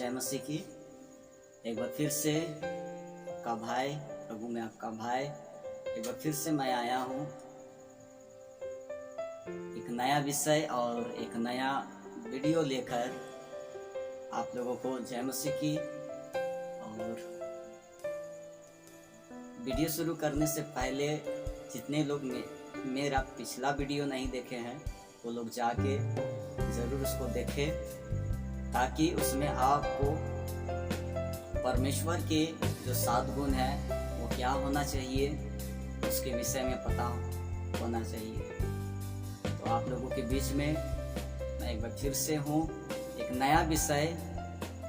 जय मसीह की। एक बार फिर से आपका भाई, प्रभु में आपका भाई, एक बार फिर से मैं आया हूँ एक नया विषय और एक नया वीडियो लेकर आप लोगों को जय मसीह की। और वीडियो शुरू करने से पहले जितने लोग मेरा पिछला वीडियो नहीं देखे हैं वो लोग जाके ज़रूर उसको देखें, ताकि उसमें आपको परमेश्वर के जो 7 गुण हैं वो क्या होना चाहिए उसके विषय में पता होना चाहिए। तो आप लोगों के बीच में मैं एक बार फिर से हूँ एक नया विषय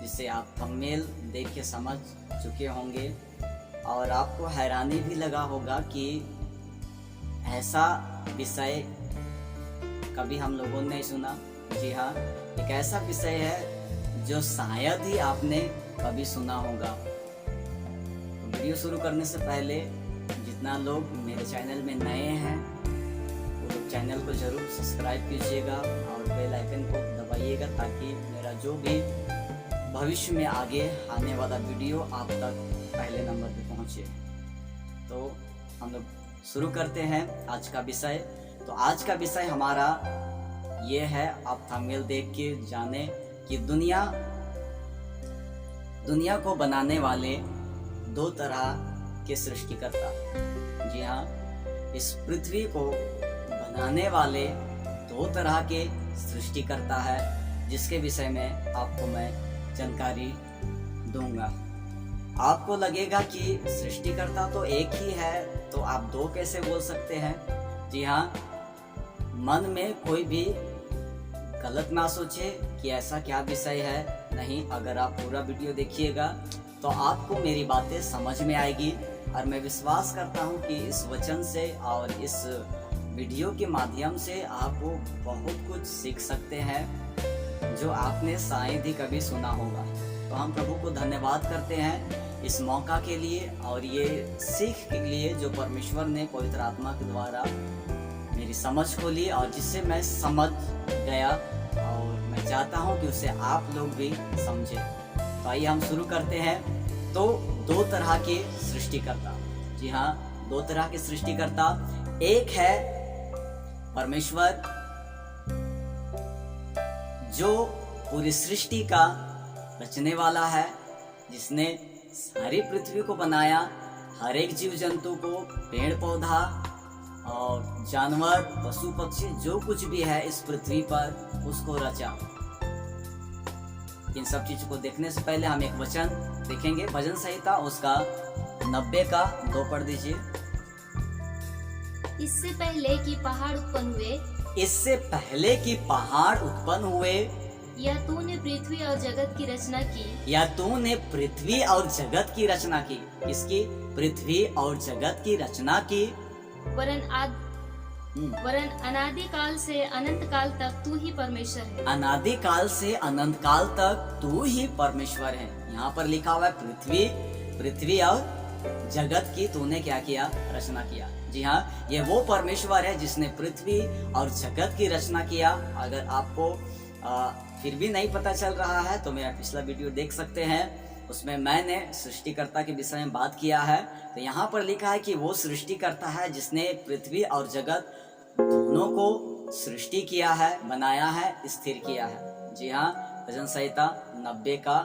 जिसे आप थंबनेल देख के समझ चुके होंगे और आपको हैरानी भी लगा होगा कि ऐसा विषय कभी हम लोगों ने नहीं सुना। जी हाँ, एक ऐसा विषय है जो शायद ही आपने कभी सुना होगा। तो वीडियो शुरू करने से पहले जितना लोग मेरे चैनल में नए हैं वो लोग चैनल को जरूर सब्सक्राइब कीजिएगा और बेल आइकन को दबाइएगा, ताकि मेरा जो भी भविष्य में आगे आने वाला वीडियो आप तक पहले नंबर पे पहुंचे। तो हम लोग शुरू करते हैं आज का विषय। तो आज का विषय हमारा ये है, आप थंबनेल देख के जाने कि दुनिया को बनाने वाले 2 तरह के सृष्टिकर्ता। जी हाँ, इस पृथ्वी को बनाने वाले 2 तरह के सृष्टिकर्ता है, जिसके विषय में आपको मैं जानकारी दूंगा। आपको लगेगा कि सृष्टिकर्ता तो एक ही है, तो आप 2 कैसे बोल सकते हैं। जी हाँ, मन में कोई भी गलत ना सोचे कि ऐसा क्या विषय है। नहीं, अगर आप पूरा वीडियो देखिएगा तो आपको मेरी बातें समझ में आएगी और मैं विश्वास करता हूँ कि इस वचन से और इस वीडियो के माध्यम से आप बहुत कुछ सीख सकते हैं जो आपने शायद ही कभी सुना होगा। तो हम प्रभु को धन्यवाद करते हैं इस मौका के लिए और ये सीख के लिए जो परमेश्वर ने पवित्र आत्मा के द्वारा मेरी समझ को ली और जिससे मैं समझ गया, और मैं चाहता हूं कि उसे आप लोग भी समझे। तो आइए हम शुरू करते हैं। तो 2 तरह के सृष्टिकर्ता। जी हाँ, 2 तरह के सृष्टिकर्ता। एक है परमेश्वर जो पूरी सृष्टि का रचने वाला है, जिसने सारी पृथ्वी को बनाया, हर एक जीव जंतु को, पेड़ पौधा और जानवर, पशु पक्षी, जो कुछ भी है इस पृथ्वी पर उसको रचा। इन सब चीजों को देखने से पहले हम एक वचन देखेंगे। भजन संहिता उसका 90 का 2 पढ़ दीजिए। इससे पहले कि पहाड़ उत्पन्न हुए, इससे पहले कि पहाड़ उत्पन्न हुए, या तूने पृथ्वी और जगत की रचना की, या तूने पृथ्वी और जगत की रचना की। इसकी पृथ्वी और जगत की रचना की। वरन अनादि काल से अनंत काल तक तू ही परमेश्वर है। अनादि काल से अनंत काल तक तू ही परमेश्वर है। यहाँ पर लिखा हुआ है पृथ्वी और जगत की तूने क्या किया, रचना किया। जी हाँ, ये वो परमेश्वर है जिसने पृथ्वी और जगत की रचना किया। अगर आपको फिर भी नहीं पता चल रहा है तो मेरा पिछला वीडियो देख सकते हैं, उसमें मैंने सृष्टिकर्ता के विषय में बात किया है। तो यहाँ पर लिखा है कि वो सृष्टिकर्ता है जिसने पृथ्वी और जगत दोनों को सृष्टि किया है, बनाया है, स्थिर किया है। जी हाँ, भजन संहिता 90 का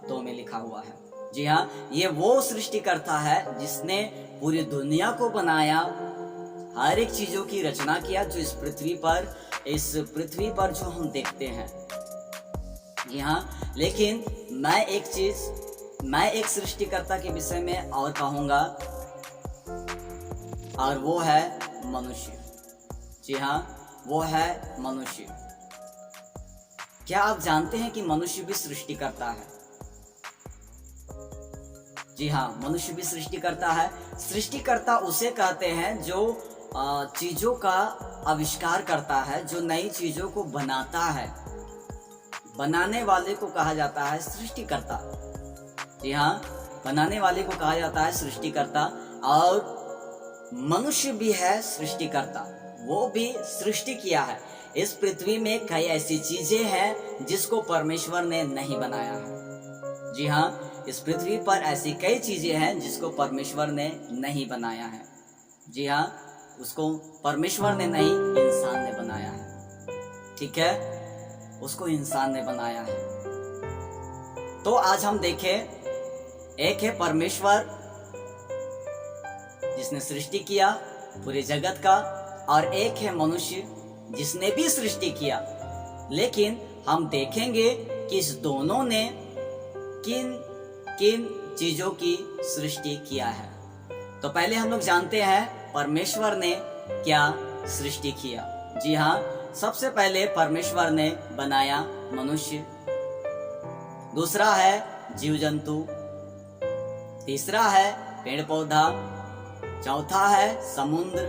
2 में लिखा हुआ है। जी हाँ, ये वो सृष्टिकर्ता है जिसने पूरी दुनिया को बनाया, हर एक चीजों की रचना किया जो इस पृथ्वी पर जो हम देखते हैं। जी हाँ, लेकिन मैं एक सृष्टिकर्ता के विषय में और कहूंगा, और वो है मनुष्य। जी हाँ, वो है मनुष्य। क्या आप जानते हैं कि मनुष्य भी सृष्टिकर्ता है। जी हाँ, मनुष्य भी सृष्टिकर्ता है। सृष्टिकर्ता उसे कहते हैं जो चीजों का आविष्कार करता है, जो नई चीजों को बनाता है। बनाने वाले को कहा जाता है सृष्टिकर्ता। जी हाँ, बनाने वाले को कहा जाता है सृष्टिकर्ता। और मनुष्य भी है सृष्टिकर्ता, वो भी सृष्टि किया है। इस पृथ्वी में कई ऐसी चीजें हैं जिसको परमेश्वर ने नहीं बनाया है। जी हाँ, इस पृथ्वी पर ऐसी कई चीजें हैं जिसको परमेश्वर ने नहीं बनाया है। जी हाँ, उसको परमेश्वर ने नहीं, इंसान ने बनाया है। ठीक है, उसको इंसान ने बनाया है। तो आज हम देखें, एक है परमेश्वर जिसने सृष्टि किया पूरे जगत का, और एक है मनुष्य जिसने भी सृष्टि किया। लेकिन हम देखेंगे कि इस दोनों ने किन किन चीजों की सृष्टि किया है। तो पहले हम लोग जानते हैं परमेश्वर ने क्या सृष्टि किया। जी हाँ, सबसे पहले परमेश्वर ने बनाया मनुष्य, दूसरा है जीव जंतु, तीसरा है पेड़ पौधा, चौथा है समुद्र,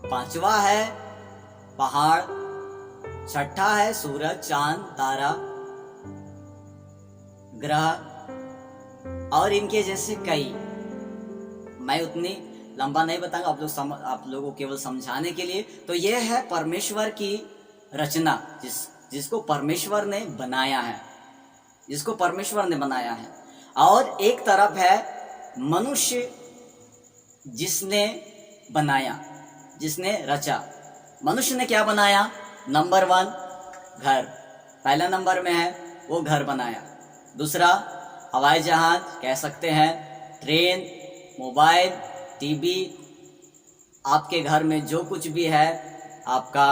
पांचवा है पहाड़, छठा है सूरज, चांद, तारा, ग्रह और इनके जैसे कई। मैं उतनी लंबा नहीं बताऊंगा, आप लोगों को केवल समझाने के लिए। तो यह है परमेश्वर की रचना, जिसको परमेश्वर ने बनाया है, जिसको परमेश्वर ने बनाया है। और एक तरफ है मनुष्य जिसने बनाया, जिसने रचा। मनुष्य ने क्या बनाया? नंबर 1 घर, पहला नंबर में है वो घर बनाया। दूसरा हवाई जहाज कह सकते हैं, ट्रेन, मोबाइल, टीवी, आपके घर में जो कुछ भी है, आपका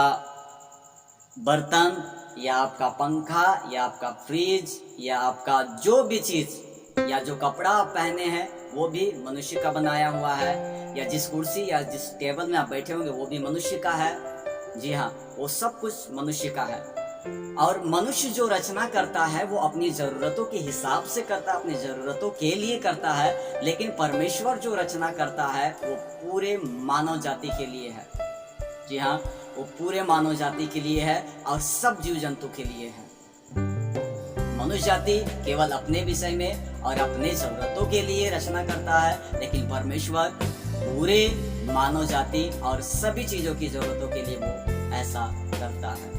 बर्तन या आपका पंखा या आपका फ्रिज या आपका जो भी चीज या जो कपड़ा आप पहने हैं वो भी मनुष्य का बनाया हुआ है, या जिस कुर्सी या जिस टेबल में आप बैठे होंगे वो भी मनुष्य का है। जी हाँ, वो सब कुछ मनुष्य का है। और मनुष्य जो रचना करता है वो अपनी जरूरतों के हिसाब से करता है, अपनी जरूरतों के लिए करता है। लेकिन परमेश्वर जो रचना करता है वो पूरे मानव जाति के लिए है। जी हाँ, वो पूरे मानव जाति के लिए है और सब जीव जंतु के लिए है। मनुष्य जाति केवल अपने विषय में और अपने जरूरतों के लिए रचना करता है, लेकिन परमेश्वर पूरे मानव जाति और सभी चीजों की जरूरतों के लिए वो ऐसा करता है।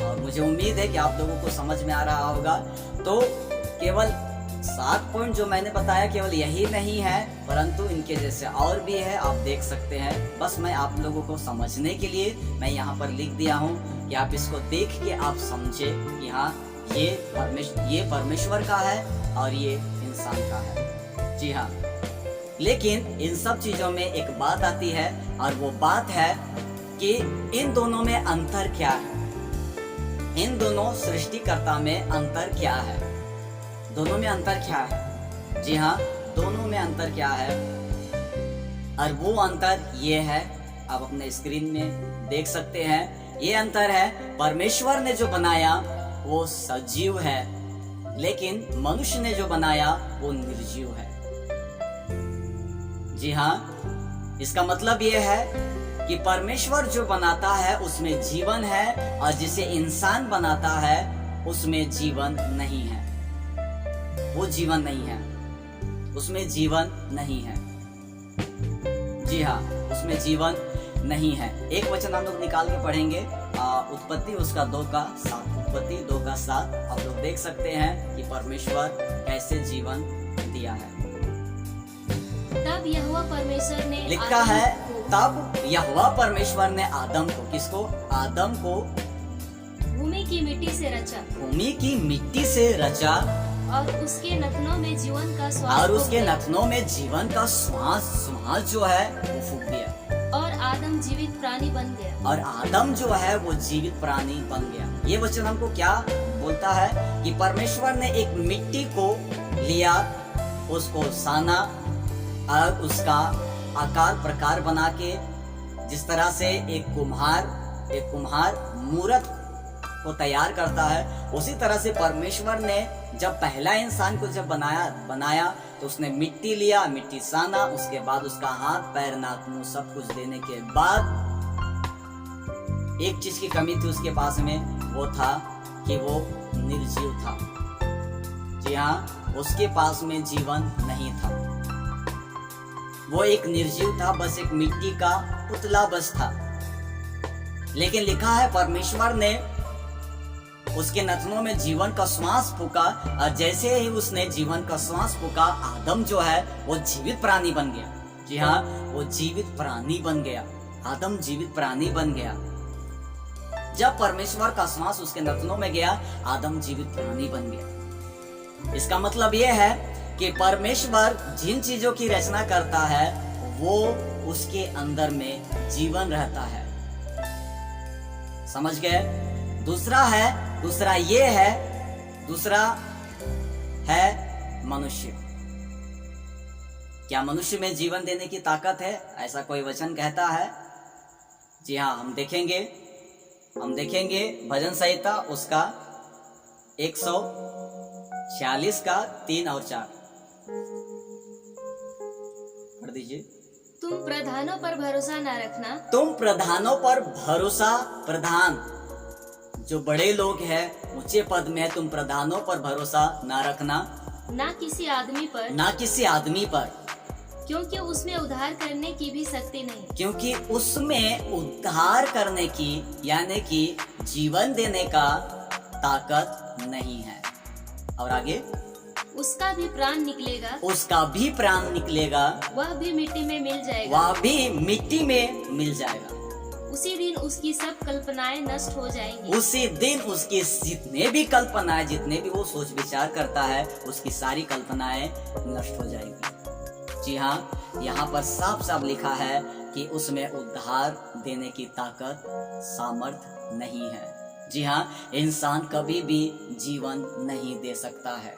और मुझे उम्मीद है कि आप लोगों को समझ में आ रहा होगा। तो केवल 7 पॉइंट जो मैंने बताया केवल यही नहीं है, परंतु इनके जैसे और भी है, आप देख सकते हैं। बस मैं आप लोगों को समझने के लिए मैं यहाँ पर लिख दिया हूँ कि आप इसको देख के आप समझे कि हाँ, ये परमेश्वर का है और ये इंसान का है। जी हाँ, लेकिन इन सब चीजों में एक बात आती है, और वो बात है कि इन दोनों में अंतर क्या है। इन दोनों सृष्टिकर्ता में अंतर क्या है? दोनों में अंतर क्या है? जी हाँ, दोनों में अंतर क्या है? और वो अंतर ये है, आप अपने स्क्रीन में देख सकते हैं। ये अंतर है, परमेश्वर ने जो बनाया वो सजीव है, लेकिन मनुष्य ने जो बनाया वो निर्जीव है। जी हाँ, इसका मतलब ये है कि परमेश्वर जो बनाता है उसमें जीवन है, और जिसे इंसान बनाता है उसमें जीवन नहीं है। वो जीवन नहीं है, उसमें जीवन नहीं है। जी हाँ, उसमें जीवन नहीं है। एक वचन हम लोग निकाल के पढ़ेंगे, उत्पत्ति उसका 2:7। उत्पत्ति 2:7 आप लोग देख सकते हैं कि परमेश्वर कैसे जीवन दिया है। तब यहोवा परमेश्वर ने लिखा है, तब यहोवा परमेश्वर ने आदम को, किसको? आदम को भूमि की मिट्टी से रचा, भूमि की मिट्टी से रचा, और उसके नथनों में जीवन का श्वास, और उसके नथनों में जीवन का श्वास जो है वो फूंक दिया, और आदम जीवित प्राणी बन गया। और आदम जो है वो जीवित प्राणी बन गया। ये वचन हमको क्या बोलता है कि परमेश्वर ने एक मिट्टी को लिया, उसको साना और उसका आकार प्रकार बना के, जिस तरह से एक कुम्हार मूर्त को तैयार करता है, उसी तरह से परमेश्वर ने जब पहला इंसान को जब बनाया तो उसने मिट्टी लिया, मिट्टी साना, उसके बाद उसका हाथ पैर नाक मुंह सब कुछ देने के बाद एक चीज की कमी थी उसके पास में, वो था कि वो निर्जीव था। जी हाँ, उसके पास में जीवन नहीं था, वो एक निर्जीव था, बस एक मिट्टी का पुतला बस था। लेकिन लिखा है परमेश्वर ने उसके नथनों में जीवन का श्वास फूका, और जैसे ही उसने जीवन का श्वास फूका, आदम जो है वो जीवित प्राणी बन गया। जी हाँ, वो जीवित प्राणी बन गया। आदम जीवित प्राणी बन गया। जब परमेश्वर का श्वास उसके नथनों में गया, आदम जीवित प्राणी बन गया। इसका मतलब यह है कि परमेश्वर जिन चीजों की रचना करता है वो उसके अंदर में जीवन रहता है। समझ गए? दूसरा है मनुष्य। क्या मनुष्य में जीवन देने की ताकत है? ऐसा कोई वचन कहता है? जी हाँ, हम देखेंगे भजन संहिता उसका 146 का 3 और 4 पढ़ दीजिए। तुम प्रधानों पर भरोसा न रखना। तुम प्रधानों पर भरोसा, प्रधान जो बड़े लोग हैं, ऊंचे पद में है, तुम प्रधानों पर भरोसा न रखना, ना किसी आदमी पर, क्योंकि उसमें उद्धार करने की भी शक्ति नहीं। क्योंकि उसमें उद्धार करने की यानी कि जीवन देने का ताकत नहीं है। और आगे, उसका भी प्राण निकलेगा, वह भी मिट्टी में मिल जाएगा। उसी दिन उसकी सब कल्पनाएं नष्ट हो जाएंगी। उसी दिन उसकी जितने भी कल्पनाएं, जितने भी वो सोच विचार करता है, उसकी सारी कल्पनाएं नष्ट हो जाएंगी। जी हाँ, यहाँ पर साफ साफ लिखा है कि उसमें उद्धार देने की ताकत, सामर्थ्य नहीं है। जी हाँ, इंसान कभी भी जीवन नहीं दे सकता है।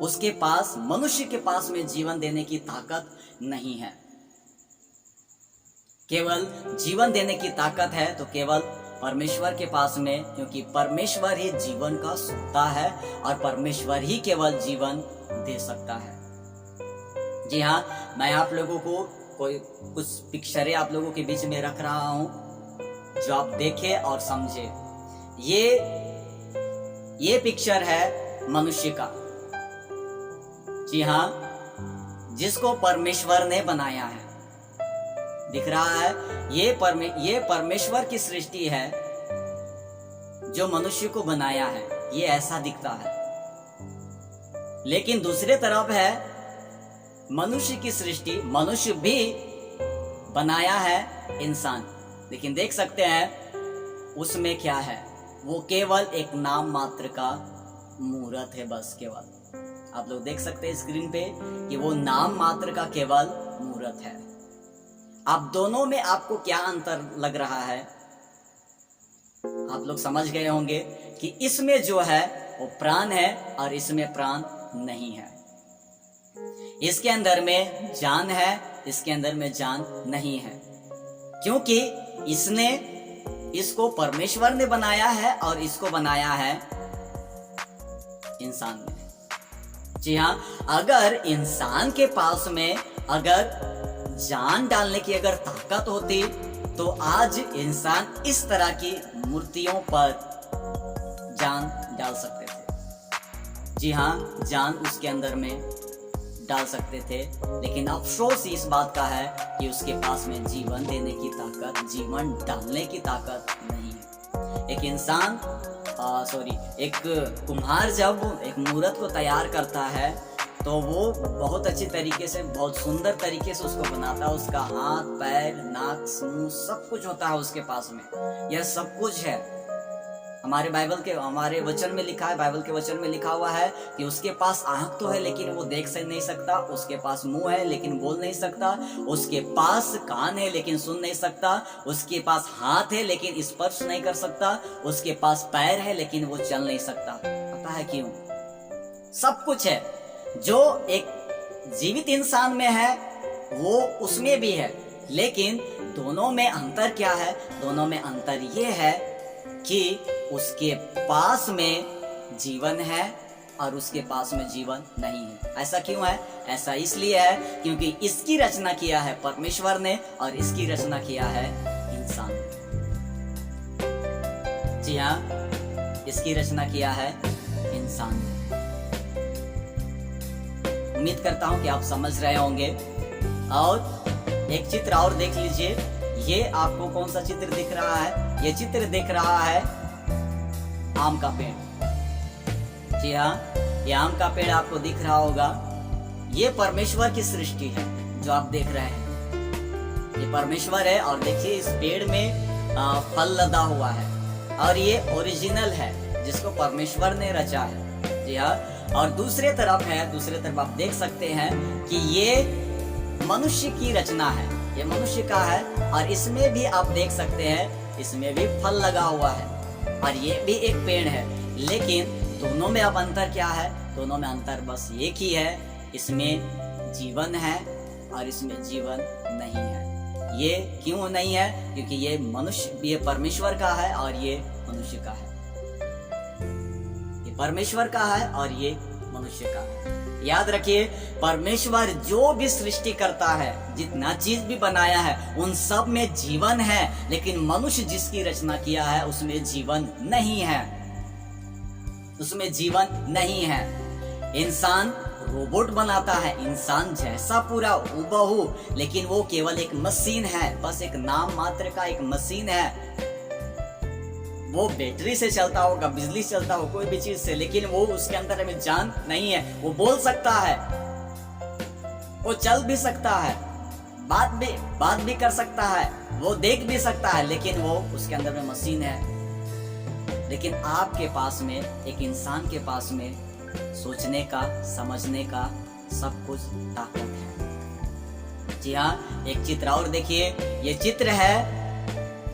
उसके पास, मनुष्य के पास में जीवन देने की ताकत नहीं है। केवल जीवन देने की ताकत है तो केवल परमेश्वर के पास में, क्योंकि परमेश्वर ही जीवन का स्रोता है और परमेश्वर ही केवल जीवन दे सकता है। जी हाँ, मैं आप लोगों को कुछ पिक्चरें आप लोगों के बीच में रख रहा हूं जो आप देखें और समझे। ये पिक्चर है मनुष्य का। जी हाँ, जिसको परमेश्वर ने बनाया है। दिख रहा है, ये परमेश्वर की सृष्टि है जो मनुष्य को बनाया है। ये ऐसा दिखता है। लेकिन दूसरे तरफ है मनुष्य की सृष्टि, मनुष्य भी बनाया है इंसान। लेकिन देख सकते हैं उसमें क्या है, वो केवल एक नाम मात्र का मूर्त है। बस केवल आप लोग देख सकते हैं स्क्रीन पे कि वो नाम मात्र का केवल मूर्त है। आप दोनों में आपको क्या अंतर लग रहा है? आप लोग समझ गए होंगे कि इसमें जो है वो प्राण है और इसमें प्राण नहीं है। इसके अंदर में जान है, इसके अंदर में जान नहीं है, क्योंकि इसको परमेश्वर ने बनाया है और इसको बनाया है इंसान ने। जी हाँ, अगर इंसान के पास में अगर जान डालने की अगर ताकत होती तो आज इंसान इस तरह की मूर्तियों पर जान डाल सकते थे। जी हाँ, जान उसके अंदर में डाल सकते थे। लेकिन अफसोस इस बात का है कि उसके पास में जीवन देने की ताकत, जीवन डालने की ताकत नहीं है। एक कुम्हार जब एक मूर्त को तैयार करता है तो वो बहुत अच्छी तरीके से, बहुत सुंदर तरीके से उसको बनाता है। उसका हाथ, पैर, नाक, मुंह सब कुछ होता है उसके पास में। यह सब कुछ है। हमारे वचन में लिखा है, बाइबल के वचन में लिखा हुआ है कि उसके पास आंख तो है लेकिन वो देख नहीं सकता, उसके पास मुंह है लेकिन बोल नहीं सकता, उसके पास कान है लेकिन सुन नहीं सकता, उसके पास हाथ है लेकिन स्पर्श नहीं कर सकता, उसके पास पैर है लेकिन वो चल नहीं सकता। पता है क्यों? सब कुछ है जो एक जीवित इंसान में है वो उसमें भी है। लेकिन दोनों में अंतर क्या है? दोनों में अंतर ये है कि उसके पास में जीवन है और उसके पास में जीवन नहीं है। ऐसा क्यों है? ऐसा इसलिए है क्योंकि इसकी रचना किया है परमेश्वर ने और इसकी रचना किया है इंसान ने। जी हाँ, इसकी रचना किया है इंसान ने। उम्मीद करता हूं कि आप समझ रहे होंगे। और एक चित्र और देख लीजिए। ये आपको कौन सा चित्र दिख रहा है? ये चित्र दिख रहा है आम का पेड़। जी हाँ, ये आम का पेड़ आपको दिख रहा होगा। ये परमेश्वर की सृष्टि है जो आप देख रहे हैं। ये परमेश्वर है और देखिए इस पेड़ में फल लदा हुआ है और ये ओरिजिनल है जिसको परमेश्वर ने रचा है। जी हाँ, और दूसरे तरफ आप देख सकते हैं कि ये मनुष्य की रचना है, ये मनुष्य का है और इसमें भी आप देख सकते हैं इसमें भी फल लगा हुआ है और ये भी एक पेड़ है। लेकिन दोनों में अब अंतर क्या है? दोनों में अंतर बस एक ही है, इसमें जीवन है और इसमें जीवन नहीं है। ये क्यों नहीं है? क्योंकि ये परमेश्वर का है और ये मनुष्य का है। ये परमेश्वर का है और ये मनुष्य का है। याद रखिए, परमेश्वर जो भी सृष्टि करता है, जितना चीज भी बनाया है, उन सब में जीवन है। लेकिन मनुष्य जिसकी रचना किया है उसमें जीवन नहीं है, उसमें जीवन नहीं है। इंसान रोबोट बनाता है, इंसान जैसा पूरा हूबहू, लेकिन वो केवल एक मशीन है, बस एक नाम मात्र का एक मशीन है। वो बैटरी से चलता होगा, बिजली से चलता हो, कोई भी चीज से, लेकिन वो उसके अंदर में जान नहीं है। वो बोल सकता है, वो चल भी सकता है, बात भी कर सकता है, वो देख भी सकता है, लेकिन वो उसके अंदर में मशीन है। लेकिन आपके पास में, एक इंसान के पास में सोचने का, समझने का सब कुछ ताकत है। जी हाँ, एक चित्र और देखिए, ये चित्र है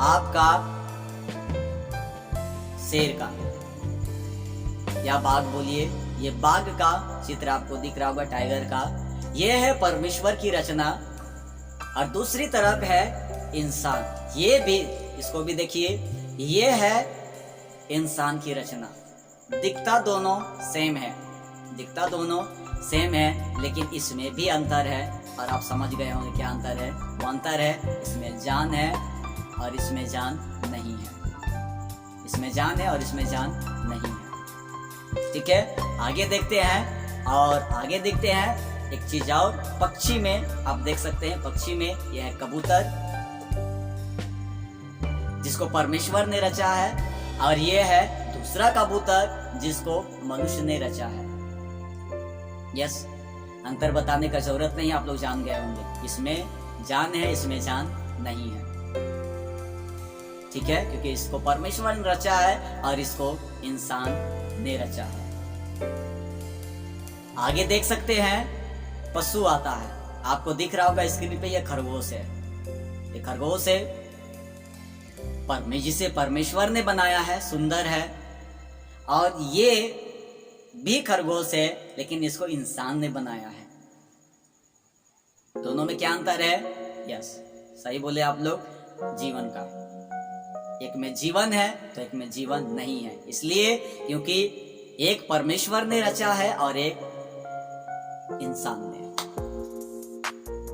आपका शेर का या बाघ बोलिए, ये बाघ का चित्र आपको दिख रहा होगा, टाइगर का। ये है परमेश्वर की रचना और दूसरी तरफ है इंसान। ये भी, इसको भी देखिए, ये है इंसान की रचना। दिखता दोनों सेम है, लेकिन इसमें भी अंतर है और आप समझ गए होंगे क्या अंतर है। वो अंतर है, इसमें जान है और इसमें जान नहीं है, इसमें जान है और इसमें जान नहीं है। ठीक है, आगे देखते हैं एक चीज और। पक्षी में आप देख सकते हैं, पक्षी में यह है कबूतर जिसको परमेश्वर ने रचा है, और ये है दूसरा कबूतर जिसको मनुष्य ने रचा है। यस, अंतर बताने का जरूरत नहीं, आप लोग जान गए होंगे। इसमें जान है, इसमें जान नहीं है। ठीक है, क्योंकि इसको परमेश्वर ने रचा है और इसको इंसान ने रचा है। आगे देख सकते हैं पशु आता है, आपको दिख रहा होगा स्क्रीन पे, ये खरगोश है। ये खरगोश है, जिसे परमेश्वर ने बनाया है, सुंदर है। और ये भी खरगोश है, लेकिन इसको इंसान ने बनाया है। दोनों में क्या अंतर है? यस, सही बोले आप लोग, जीवन का। एक में जीवन है तो एक में जीवन नहीं है। इसलिए क्योंकि एक परमेश्वर ने रचा है और एक इंसान ने।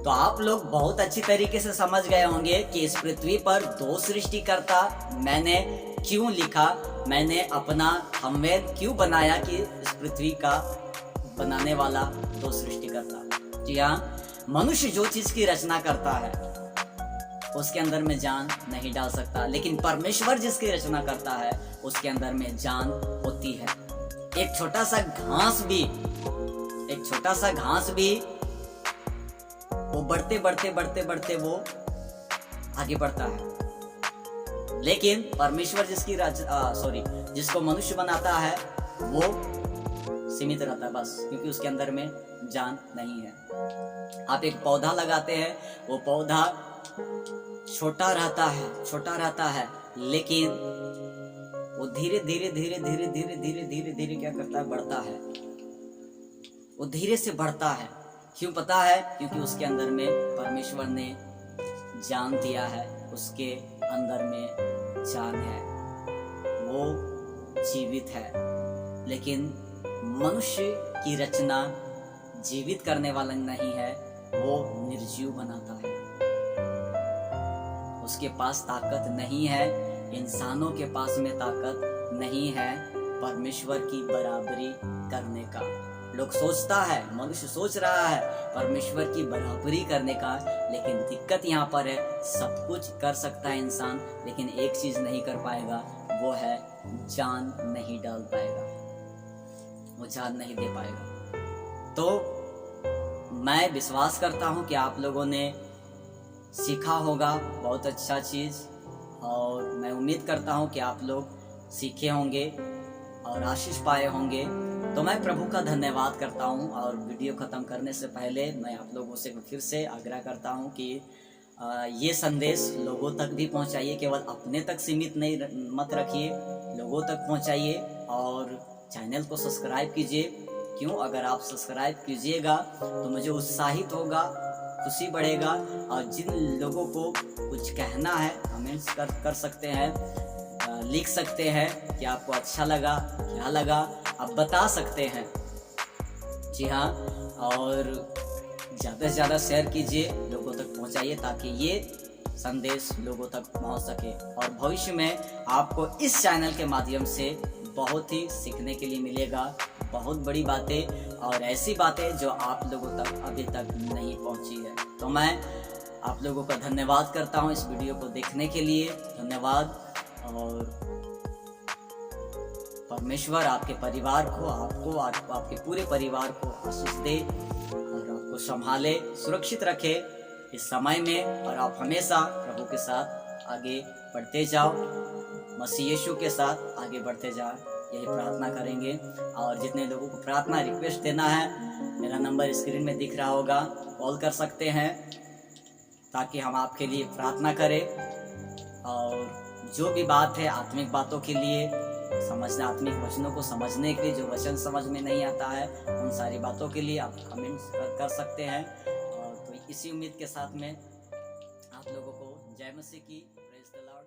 तो आप लोग बहुत अच्छी तरीके से समझ गए होंगे कि इस पृथ्वी पर दो सृष्टिकर्ता मैंने क्यों लिखा, मैंने अपना थंबनेल क्यों बनाया कि इस पृथ्वी का बनाने वाला दो सृष्टिकर्ता। जी हाँ, मनुष्य जो चीज की रचना करता है उसके अंदर में जान नहीं डाल सकता, लेकिन परमेश्वर जिसकी रचना करता है उसके अंदर में जान होती है। एक छोटा सा घास भी वो बढ़ते वो आगे बढ़ता है। लेकिन परमेश्वर जिसको मनुष्य बनाता है वो सीमित रहता है बस, क्योंकि उसके अंदर में जान नहीं है। आप एक पौधा लगाते हैं, वो पौधा छोटा रहता है, लेकिन वो धीरे धीरे क्या करता है, बढ़ता है। वो धीरे से बढ़ता है, क्यों पता है? क्योंकि उसके अंदर में परमेश्वर ने जान दिया है, उसके अंदर में जान है, वो जीवित है। लेकिन मनुष्य की रचना जीवित करने वाला नहीं है, वो निर्जीव बनाता है। उसके पास ताकत नहीं है, इंसानों के पास में ताकत नहीं है परमेश्वर की बराबरी करने का। लोग सोचता है, मनुष्य सोच रहा है परमेश्वर की बराबरी करने का, लेकिन दिक्कत यहाँ पर है, सब कुछ कर सकता है इंसान, लेकिन एक चीज नहीं कर पाएगा, वो है जान नहीं डाल पाएगा, वो जान नहीं दे पाएगा। तो मैं विश्वास करता हूँ कि आप लोगों ने सीखा होगा बहुत अच्छा चीज, और मैं उम्मीद करता हूँ कि आप लोग सीखे होंगे और आशीष पाए होंगे। तो मैं प्रभु का धन्यवाद करता हूँ, और वीडियो ख़त्म करने से पहले मैं आप लोगों से फिर से आग्रह करता हूँ कि ये संदेश लोगों तक भी पहुँचाइए, केवल अपने तक सीमित नहीं मत रखिए, लोगों तक पहुँचाइए, और चैनल को सब्सक्राइब कीजिए। क्यों? अगर आप सब्सक्राइब कीजिएगा तो मुझे उत्साहित होगा, खुशी बढ़ेगा, और जिन लोगों को कुछ कहना है कमेंट्स कर सकते हैं, लिख सकते हैं कि आपको अच्छा लगा, क्या लगा, आप बता सकते हैं। जी हाँ, और ज़्यादा से ज़्यादा शेयर कीजिए, लोगों तक पहुंचाइए, ताकि ये संदेश लोगों तक पहुंच सके, और भविष्य में आपको इस चैनल के माध्यम से बहुत ही सीखने के लिए मिलेगा, बहुत बड़ी बातें, और ऐसी बातें जो आप लोगों तक अभी तक नहीं पहुंची है। तो मैं आप लोगों का धन्यवाद करता हूं इस वीडियो को देखने के लिए, धन्यवाद। और परमेश्वर आपके परिवार को, आपके पूरे परिवार को आशीष दे, और आपको संभाले, सुरक्षित रखे इस समय में, और आप हमेशा प्रभु के साथ आगे बढ़ते जाओ, मसीह यीशु के साथ आगे बढ़ते जाओ, यही प्रार्थना करेंगे। और जितने लोगों को प्रार्थना रिक्वेस्ट देना है, मेरा नंबर स्क्रीन में दिख रहा होगा, कॉल कर सकते हैं, ताकि हम आपके लिए प्रार्थना करें। और जो भी बात है आत्मिक बातों के लिए समझना, आत्मिक वचनों को समझने के लिए, जो वचन समझ में नहीं आता है, उन सारी बातों के लिए आप कमेंट्स कर सकते हैं। और तो इसी उम्मीद के साथ में आप लोगों को जय मसीह की, प्रेज़ द लॉर्ड।